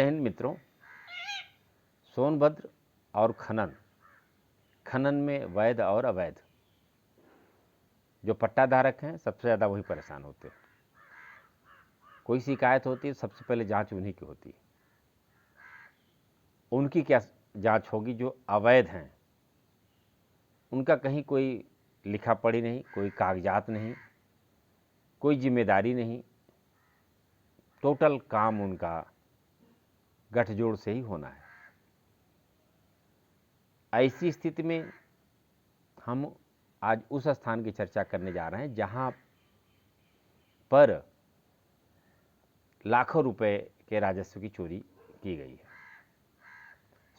जय हिंद मित्रों। सोनभद्र और खनन में वैध और अवैध जो पट्टाधारक हैं सबसे ज़्यादा वही परेशान होते हैं। कोई शिकायत होती है सबसे पहले जांच उन्हीं की होती है। उनकी क्या जांच होगी? जो अवैध हैं उनका कहीं कोई लिखा पढ़ी नहीं, कोई कागजात नहीं, कोई जिम्मेदारी नहीं, टोटल काम उनका गठजोड़ से ही होना है। ऐसी स्थिति में हम आज उस स्थान की चर्चा करने जा रहे हैं जहां पर लाखों रुपए के राजस्व की चोरी की गई है।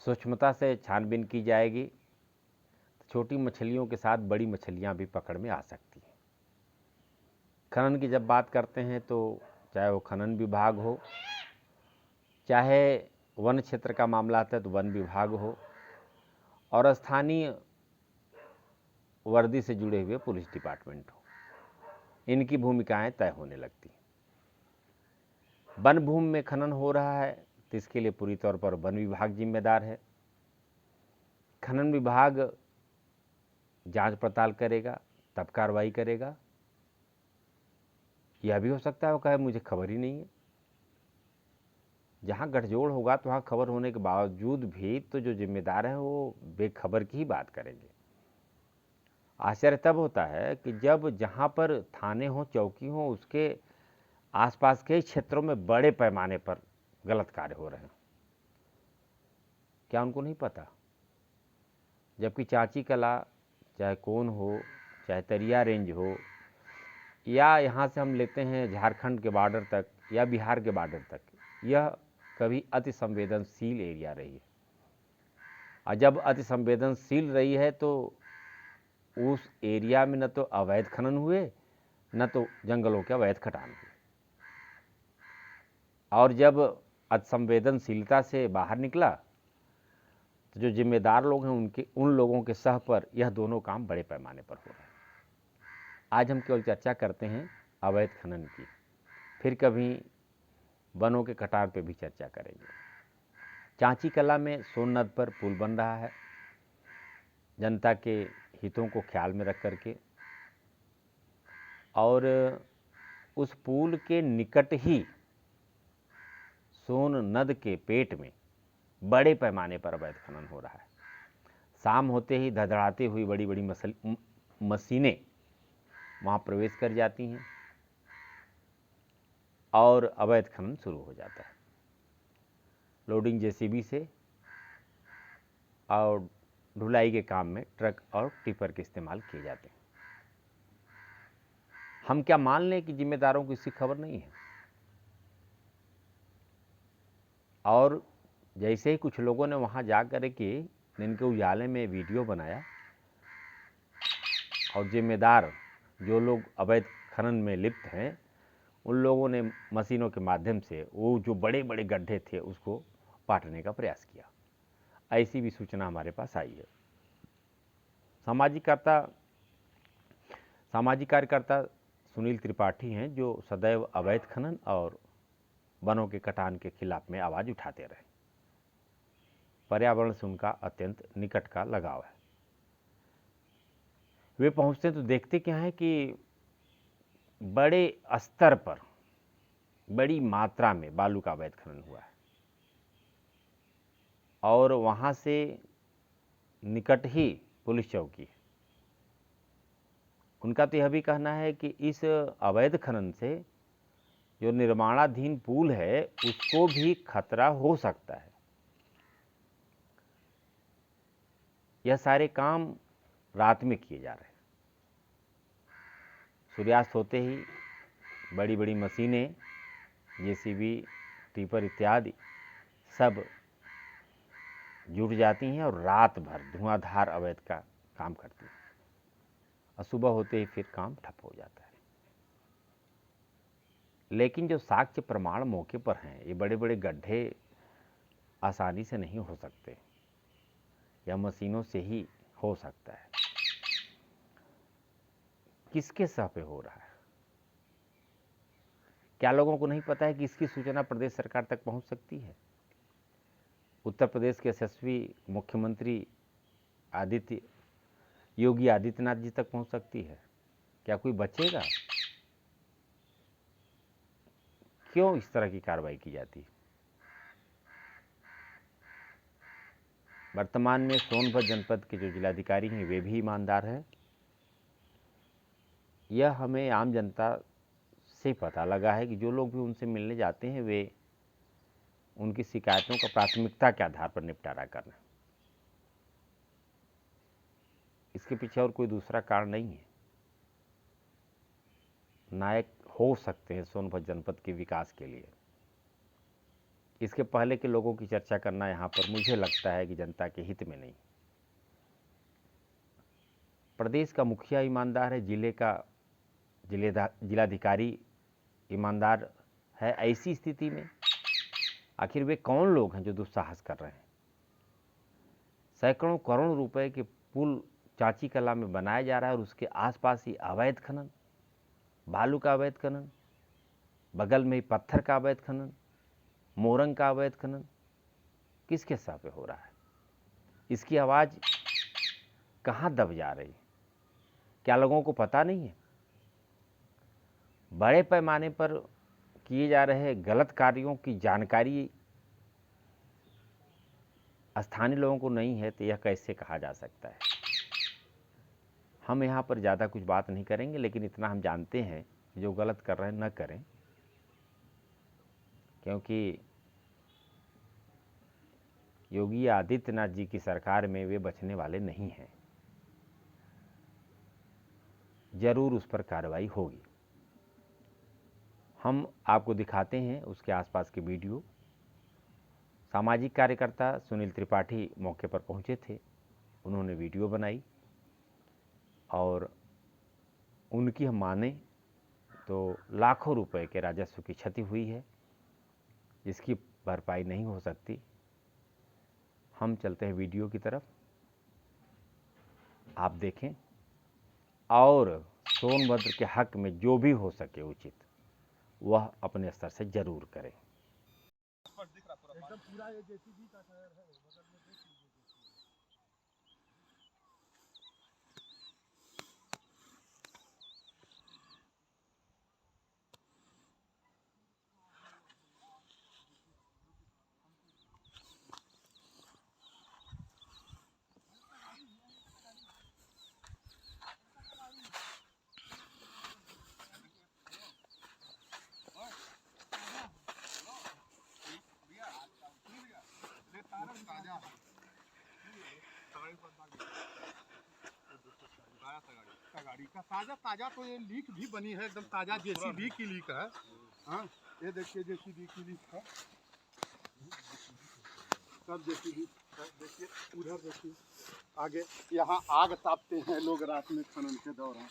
सूक्ष्मता से छानबीन की जाएगी तो छोटी मछलियों के साथ बड़ी मछलियां भी पकड़ में आ सकती हैं। खनन की जब बात करते हैं तो चाहे वो खनन विभाग हो, चाहे वन क्षेत्र का मामला आता है तो वन विभाग हो, और स्थानीय वर्दी से जुड़े हुए पुलिस डिपार्टमेंट हो, इनकी भूमिकाएं तय होने लगती हैं। वन भूमि में खनन हो रहा है तो इसके लिए पूरी तौर पर वन विभाग जिम्मेदार है। खनन विभाग जांच पड़ताल करेगा, तब कार्रवाई करेगा। यह भी हो सकता है वो कहे मुझे खबर ही नहीं है। जहां गठजोड़ होगा तो वहां खबर होने के बावजूद भी तो जो जिम्मेदार है वो बेखबर की ही बात करेंगे। आश्चर्य तब होता है कि जब जहां पर थाने हो, चौकी हो, उसके आसपास के क्षेत्रों में बड़े पैमाने पर गलत कार्य हो रहे हैं। क्या उनको नहीं पता? जबकि चाची कला, चाहे कौन हो, चाहे तरिया रेंज हो, या यहाँ से हम लेते हैं झारखंड के बॉर्डर तक या बिहार के बॉर्डर तक, यह कभी अति संवेदनशील एरिया रही है। और जब अति संवेदनशील रही है तो उस एरिया में न तो अवैध खनन हुए, न तो जंगलों के अवैध कटान हुए। और जब अति संवेदनशीलता से बाहर निकला तो जो जिम्मेदार लोग हैं उन लोगों के सह पर यह दोनों काम बड़े पैमाने पर हो रहे हैं। आज हम केवल चर्चा करते हैं अवैध खनन की, फिर कभी वनों के कटान पे भी चर्चा करेंगे। चाची कला में सोन नद पर पुल बन रहा है, जनता के हितों को ख्याल में रख करके, और उस पुल के निकट ही सोन नद के पेट में बड़े पैमाने पर अवैध खनन हो रहा है। शाम होते ही धड़धड़ाती हुई बड़ी बड़ी मशीनें वहाँ प्रवेश कर जाती हैं और अवैध खनन शुरू हो जाता है। लोडिंग जेसीबी से और ढुलाई के काम में ट्रक और टिपर के इस्तेमाल किए जाते हैं। हम क्या मान लें कि जिम्मेदारों को इसकी खबर नहीं है? और जैसे ही कुछ लोगों ने वहाँ जा कर के दिन के उजाले में वीडियो बनाया और जिम्मेदार जो लोग अवैध खनन में लिप्त हैं उन लोगों ने मशीनों के माध्यम से वो जो बड़े बड़े गड्ढे थे उसको पाटने का प्रयास किया। ऐसी भी सूचना हमारे पास आई है। सामाजिक कार्यकर्ता सुनील त्रिपाठी हैं जो सदैव अवैध खनन और वनों के कटान के खिलाफ में आवाज़ उठाते रहे। पर्यावरण से उनका अत्यंत निकट का लगाव है। वे पहुंचते तो देखते क्या है कि बड़े स्तर पर बड़ी मात्रा में बालू का अवैध खनन हुआ है, और वहां से निकट ही पुलिस चौकी है। उनका तो यह भी कहना है कि इस अवैध खनन से जो निर्माणाधीन पुल है उसको भी खतरा हो सकता है। यह सारे काम रात में किए जा रहे हैं। सूर्यास्त होते ही बड़ी बड़ी मशीनें, जेसीबी, टिपर इत्यादि सब जुट जाती हैं और रात भर धुआंधार अवैध का काम करती हैं, और सुबह होते ही फिर काम ठप हो जाता है। लेकिन जो साक्ष्य प्रमाण मौके पर हैं, ये बड़े बड़े गड्ढे आसानी से नहीं हो सकते, या मशीनों से ही हो सकता है। किसके सह पे हो रहा है? क्या लोगों को नहीं पता है कि इसकी सूचना प्रदेश सरकार तक पहुंच सकती है? उत्तर प्रदेश के यशस्वी मुख्यमंत्री योगी आदित्यनाथ जी तक पहुंच सकती है? क्या कोई बचेगा? क्यों इस तरह की कार्रवाई की जाती है? वर्तमान में सोनभद्र जनपद के जो जिलाधिकारी हैं वे भी ईमानदार हैं। यह हमें आम जनता से पता लगा है कि जो लोग भी उनसे मिलने जाते हैं वे उनकी शिकायतों का प्राथमिकता के आधार पर निपटारा कर रहे हैं। इसके पीछे और कोई दूसरा कारण नहीं है। नायक हो सकते हैं सोनभद्र जनपद के विकास के लिए। इसके पहले के लोगों की चर्चा करना यहाँ पर मुझे लगता है कि जनता के हित में नहीं। प्रदेश का मुखिया ईमानदार है, जिलाधिकारी ईमानदार है। ऐसी स्थिति में आखिर वे कौन लोग हैं जो दुस्साहस कर रहे हैं? सैकड़ों करोड़ रुपए के पुल चाची कला में बनाया जा रहा है और उसके आसपास ही अवैध खनन, बालू का अवैध खनन, बगल में ही पत्थर का अवैध खनन, मोरंग का अवैध खनन किसके सर पे हो रहा है? इसकी आवाज़ कहाँ दब जा रही? क्या लोगों को पता नहीं है? बड़े पैमाने पर किए जा रहे गलत कार्यों की जानकारी स्थानीय लोगों को नहीं है तो यह कैसे कहा जा सकता है? हम यहाँ पर ज़्यादा कुछ बात नहीं करेंगे, लेकिन इतना हम जानते हैं जो गलत कर रहे हैं न करें, क्योंकि योगी आदित्यनाथ जी की सरकार में वे बचने वाले नहीं हैं। जरूर उस पर कार्रवाई होगी। हम आपको दिखाते हैं उसके आसपास के वीडियो। सामाजिक कार्यकर्ता सुनील त्रिपाठी मौके पर पहुंचे थे, उन्होंने वीडियो बनाई और उनकी हम माने तो लाखों रुपए के राजस्व की क्षति हुई है, जिसकी भरपाई नहीं हो सकती। हम चलते हैं वीडियो की तरफ, आप देखें और सोनभद्र के हक में जो भी हो सके उचित वह अपने स्तर से जरूर करें। एकदम पूरा ये जेसीबी का टायर है, बगल में देख लीजिए। गाड़ी का ताजा तो ये लीक भी बनी है, एकदम ताजा जेसीबी की लीक है। हाँ, ये देखिए जेसीबी की लीक है, सब जेसीबी। देखिए उधर देखिए आगे, यहाँ आग तापते हैं लोग रात में खनन के दौरान।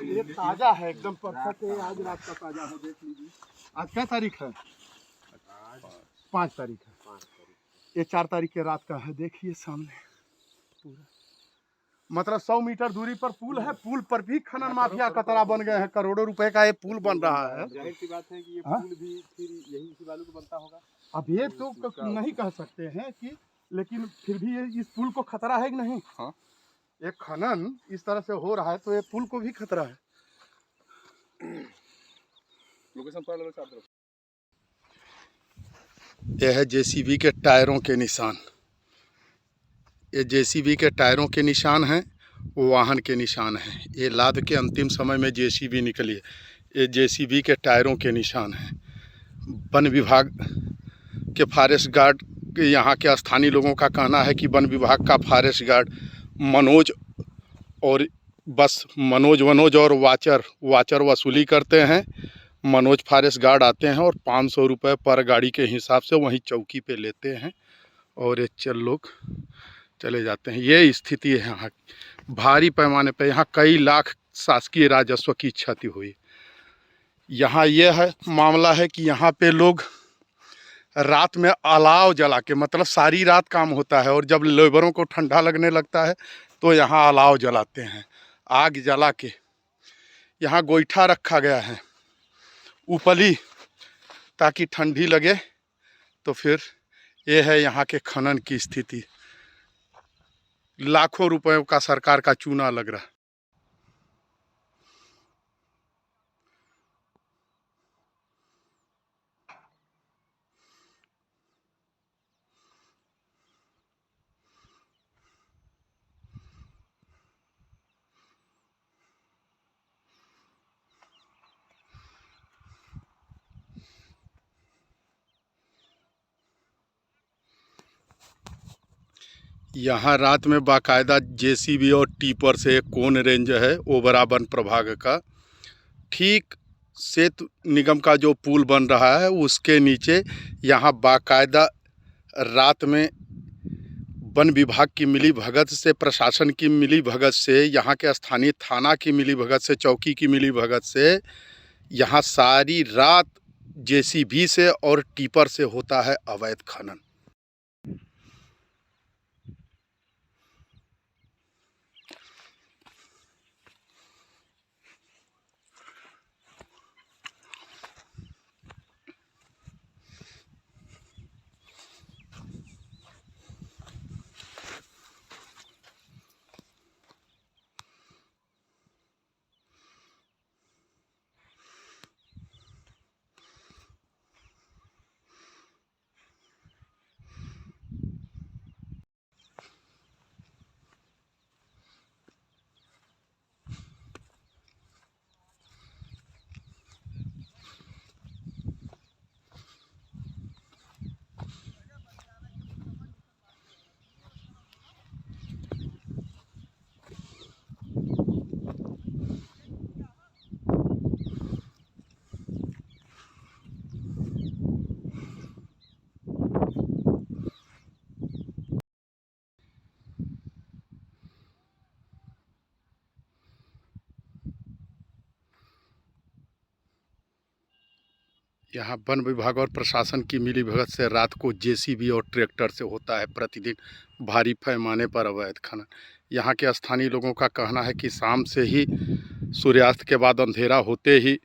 ये ताजा है, एकदम परफेक्ट है, आज रात का ताजा है। देख लीजिए, आज क्या तारीख है? 5 तारीख है। ये 4 तारीख के रात का है। देखिए सामने पूरा, मतलब 100 मीटर दूरी पर पुल है। पुल पर भी खनन माफिया कतरा बन गए हैं। करोड़ों रुपए का ये पुल बन रहा है। जाहिर सी बात है कि ये पुल भी फिर यही इसी बालू को बनता होगा। अब ये तो नहीं कह सकते हैं कि, लेकिन फिर भी ये इस पुल को खतरा है कि नहीं? हाँ, ये खनन इस तरह से हो रहा है तो ये पुल को भी खतरा है। लोकेशन पर लो साहब। यह है जेसीबी के टायरों के निशान। ये जेसीबी के टायरों के निशान हैं, वो वाहन के निशान हैं। ये लाद के अंतिम समय में जेसीबी निकली है। ये जेसीबी के टायरों के निशान हैं। वन विभाग के फॉरेस्ट गार्ड, यहाँ के स्थानीय लोगों का कहना है कि वन विभाग का फॉरेस्ट गार्ड मनोज और बस मनोज और वाचर वसूली करते हैं। मनोज फॉरेस्ट गार्ड आते हैं और 500 रुपये पर गाड़ी के हिसाब से वहीं चौकी पे लेते हैं और ये लोग चले जाते हैं। ये स्थिति है यहाँ भारी पैमाने पे। यहाँ कई लाख शासकीय राजस्व की क्षति हुई। यहाँ यह है मामला है कि यहाँ पे लोग रात में अलाव जला के, मतलब सारी रात काम होता है और जब लेबरों को ठंडा लगने लगता है तो यहाँ अलाव जलाते हैं। आग जला के यहाँ गोईठा रखा गया है उपली, ताकि ठंडी लगे तो फिर ये है यहाँ के खनन की स्थिति। लाखों रुपयों का सरकार का चूना लग रहा है। यहाँ रात में बाकायदा जेसीबी और टीपर से कोन रेंज है ओबरा वन प्रभाग का, ठीक सेतु निगम का जो पुल बन रहा है उसके नीचे यहाँ बाकायदा रात में वन विभाग की मिली भगत से, प्रशासन की मिली भगत से, यहाँ के स्थानीय थाना की मिली भगत से, चौकी की मिली भगत से यहाँ सारी रात जेसीबी से और टीपर से होता है अवैध खनन। यहाँ वन विभाग और प्रशासन की मिलीभगत से रात को जेसीबी और ट्रैक्टर से होता है प्रतिदिन भारी पैमाने पर अवैध खनन। यहाँ के स्थानीय लोगों का कहना है कि शाम से ही सूर्यास्त के बाद अंधेरा होते ही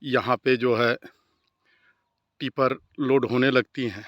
यहाँ पे जो है टिपर लोड होने लगती हैं।